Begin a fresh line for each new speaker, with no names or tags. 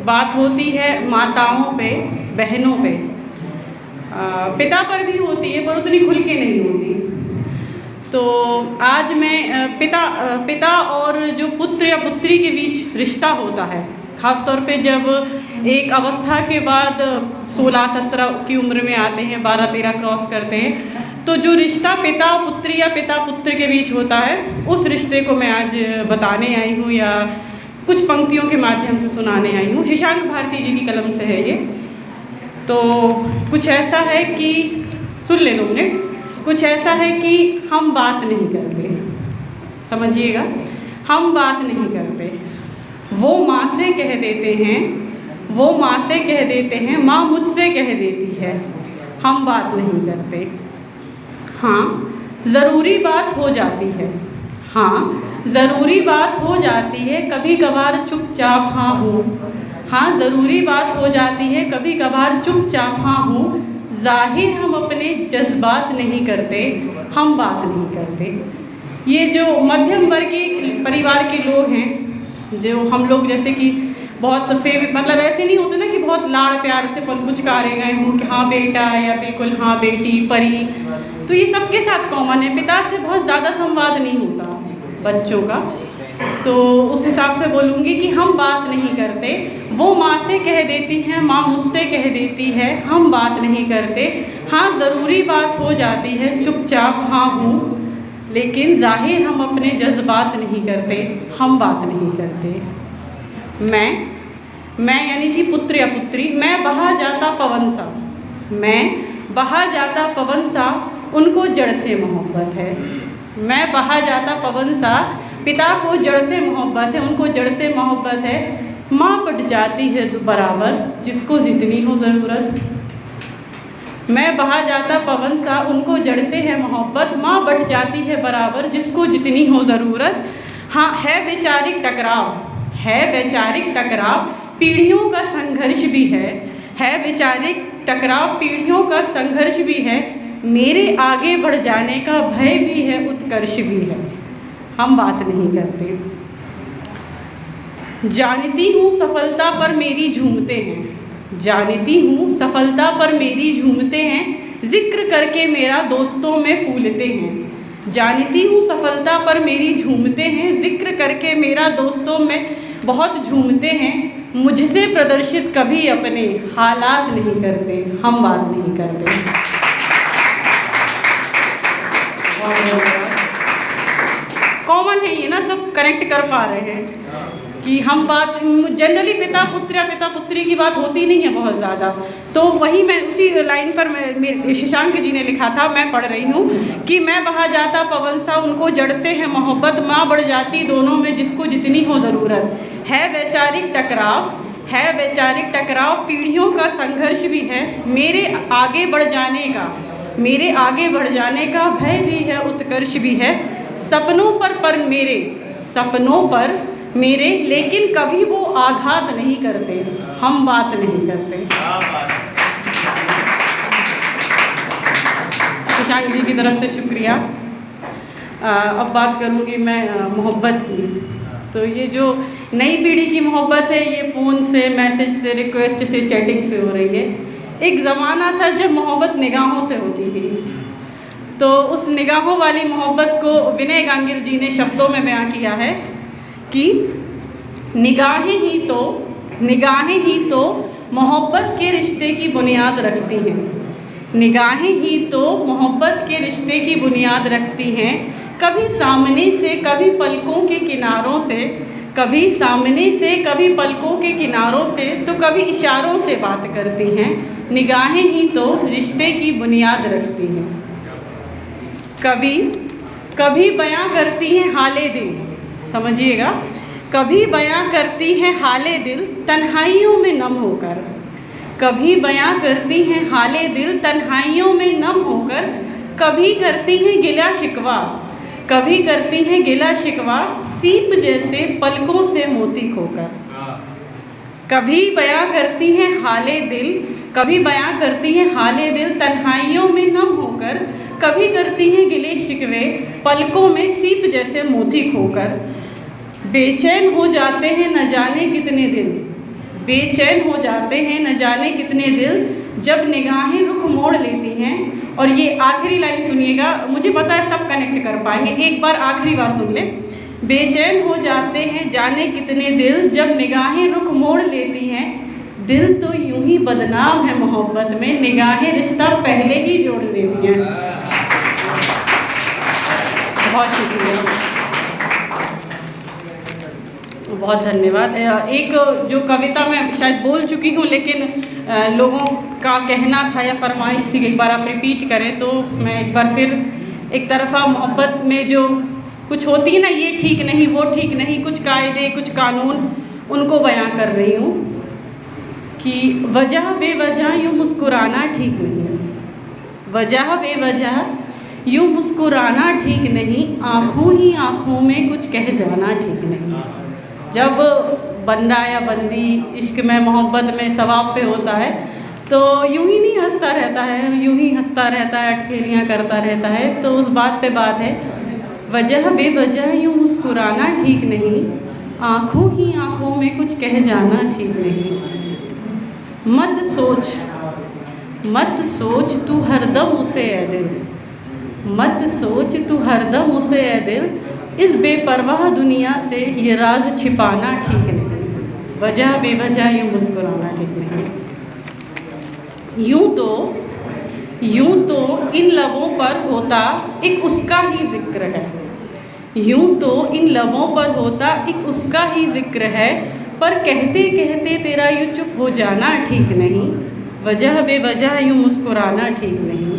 बात होती है माताओं पे, बहनों पे। पिता पर भी होती है पर उतनी खुल के नहीं होती। तो आज मैं पिता और जो पुत्र या पुत्री के बीच रिश्ता होता है, ख़ास तौर पे जब एक अवस्था के बाद 16-17 की उम्र में आते हैं, 12-13 क्रॉस करते हैं, तो जो रिश्ता पिता पुत्री या पिता पुत्र के बीच होता है, उस रिश्ते को मैं आज बताने आई हूँ या कुछ पंक्तियों के माध्यम से सुनाने आई हूँ। शशांक भारती जी की कलम से है ये। तो कुछ ऐसा है कि सुन ले 2 मिनट। कुछ ऐसा है कि हम बात नहीं करते, समझिएगा, हम बात नहीं करते। वो माँ से कह देते हैं, वो माँ से कह देते हैं, माँ मुझसे कह देती है, हम बात नहीं करते। हाँ ज़रूरी बात हो जाती है, हाँ ज़रूरी बात हो जाती है, कभी कभार चुपचाप हाँ हूँ। हाँ ज़रूरी बात हो जाती है, कभी कभार चुपचाप हाँ हूँ। ज़ाहिर हम अपने जज्बात नहीं करते, हम बात नहीं करते। ये जो मध्यम वर्ग के परिवार के लोग हैं, जो हम लोग जैसे कि बहुत मतलब ऐसे नहीं होते ना कि बहुत लाड़ प्यार से पुचकारे गए हों कि हाँ बेटा या बिल्कुल हाँ बेटी परी, तो ये सबके साथ कॉमन है। पिता से बहुत ज़्यादा संवाद नहीं होता बच्चों का, तो उस हिसाब से बोलूँगी कि हम बात नहीं करते। वो माँ से कह देती हैं, माँ मुझसे कह देती है, हम बात नहीं करते। हाँ ज़रूरी बात हो जाती है, चुपचाप हाँ हूँ, लेकिन ज़ाहिर हम अपने जज्बात नहीं करते, हम बात नहीं करते। मैं यानी कि पुत्र या पुत्री, मैं बहा जाता पवन सा, मैं बहा जाता पवन सा, उनको जड़ से मोहब्बत है। मैं बहा जाता पवन सा, पिता को जड़ से मोहब्बत है, उनको जड़ से मोहब्बत है। माँ बट जाती है बराबर, जिसको जितनी हो ज़रूरत। मैं बहा जाता पवन सा, उनको जड़ से है मोहब्बत, माँ बट जाती है बराबर, जिसको जितनी हो ज़रूरत। हाँ है वैचारिक टकराव, है वैचारिक टकराव, पीढ़ियों का संघर्ष भी है वैचारिक टकराव, पीढ़ियों का संघर्ष भी है। मेरे आगे बढ़ जाने का भय भी है, उत्कर्ष भी है, हम बात नहीं करते। जानती हूँ सफलता पर मेरी झूमते हैं, जानती हूँ सफलता पर मेरी झूमते हैं, जिक्र करके मेरा दोस्तों में फूलते हैं। जानती हूँ सफलता पर मेरी झूमते हैं, जिक्र करके मेरा दोस्तों में बहुत झूमते हैं। मुझसे प्रदर्शित कभी अपने हालात नहीं करते, हम बात नहीं करते। कॉमन है ये ना, सब कनेक्ट कर पा रहे हैं कि हम बात जनरली पिता पुत्र या पिता पुत्री की बात होती नहीं है बहुत ज़्यादा। तो वही मैं उसी लाइन पर शशांक जी ने लिखा था, मैं पढ़ रही हूँ कि मैं बहा जाता पवन सा, उनको जड़ से है मोहब्बत, माँ बढ़ जाती दोनों में, जिसको जितनी हो ज़रूरत। है वैचारिक टकराव, है वैचारिक टकराव, पीढ़ियों का संघर्ष भी है। मेरे आगे बढ़ जाने का, मेरे आगे बढ़ जाने का भय भी है, उत्कर्ष भी है। सपनों पर मेरे, सपनों पर मेरे, लेकिन कभी वो आघात नहीं करते, हम बात नहीं करते। शशांक जी की तरफ से शुक्रिया। अब बात करूँगी मैं मोहब्बत की। तो ये जो नई पीढ़ी की मोहब्बत है, ये फ़ोन से, मैसेज से, रिक्वेस्ट से, चैटिंग से हो रही है। एक ज़माना था जब मोहब्बत निगाहों से होती थी, तो उस निगाहों वाली मोहब्बत को विनय गांगिल जी ने शब्दों में बयां किया है कि निगाहें ही तो मोहब्बत के रिश्ते की बुनियाद रखती हैं। निगाहें ही तो मोहब्बत के रिश्ते की बुनियाद रखती हैं। कभी सामने से, कभी पलकों के किनारों से, कभी सामने से, कभी पलकों के किनारों से, तो कभी इशारों से बात करती हैं। निगाहें ही तो रिश्ते की बुनियाद रखती हैं। कभी बयां करती हैं हाले दिल, समझिएगा, कभी बयां करती हैं हाले दिल तन्हाइयों में नम होकर। कभी बयां करती हैं हाले दिल तन्हाइयों में नम होकर। कभी करती हैं गिला शिकवा, कभी करती हैं गिला शिकवा, सीप जैसे पलकों से मोती खोकर। कभी बयां करती हैं हाले दिल, कभी बयां करती हैं हाले दिल तन्हाइयों में नम होकर। कभी करती हैं गिले शिकवे, पलकों में सीप जैसे मोती खोकर। बेचैन हो जाते हैं न जाने कितने दिन, बेचैन हो जाते हैं न जाने कितने दिल जब निगाहें रुख मोड़ लेती हैं। और ये आखिरी लाइन सुनिएगा, मुझे पता है सब कनेक्ट कर पाएंगे, एक बार आखिरी बार सुन लें। बेचैन हो जाते हैं जाने कितने दिल जब निगाहें रुख मोड़ लेती हैं। दिल तो यूं ही बदनाम है मोहब्बत में, निगाहें रिश्ता पहले ही जोड़ देती हैं। बहुत शुक्रिया, बहुत धन्यवाद। एक जो कविता मैं शायद बोल चुकी हूँ, लेकिन लोगों का कहना था या फरमाइश थी कि एक बार आप रिपीट करें, तो मैं एक बार फिर एक तरफ़ा मोहब्बत में जो कुछ होती है ना, ये ठीक नहीं वो ठीक नहीं, कुछ कायदे कुछ कानून, उनको बयां कर रही हूँ कि वजह बेवजह यूँ मुस्कुराना ठीक नहीं, वजह बेवजह यूँ मुस्कुराना ठीक नहीं, आँखों ही आँखों में कुछ कह जाना ठीक नहीं। जब बंदा या बंदी इश्क में मोहब्बत में सवाब पे होता है तो यूं ही नहीं हंसता रहता है, यूं ही हंसता रहता है, अटखेलियाँ करता रहता है। तो उस बात पे बात है, वजह बेवजह यूं मुस्कुराना ठीक नहीं, आँखों ही आँखों में कुछ कह जाना ठीक नहीं। मत सोच तू हरदम उसे ए दिल, मत सोच तू हरदम उसे ए दिल, इस बेपरवाह दुनिया से ये राज छिपाना ठीक नहीं, वजह बेवजह यूँ मुस्कुराना ठीक नहीं। यूँ तो इन लबों पर होता एक उसका ही जिक्र है, यूँ तो इन लबों पर होता एक उसका ही जिक्र है, पर कहते कहते तेरा यूँ चुप हो जाना ठीक नहीं, वजह बेवजह यूँ मुस्कुराना ठीक नहीं।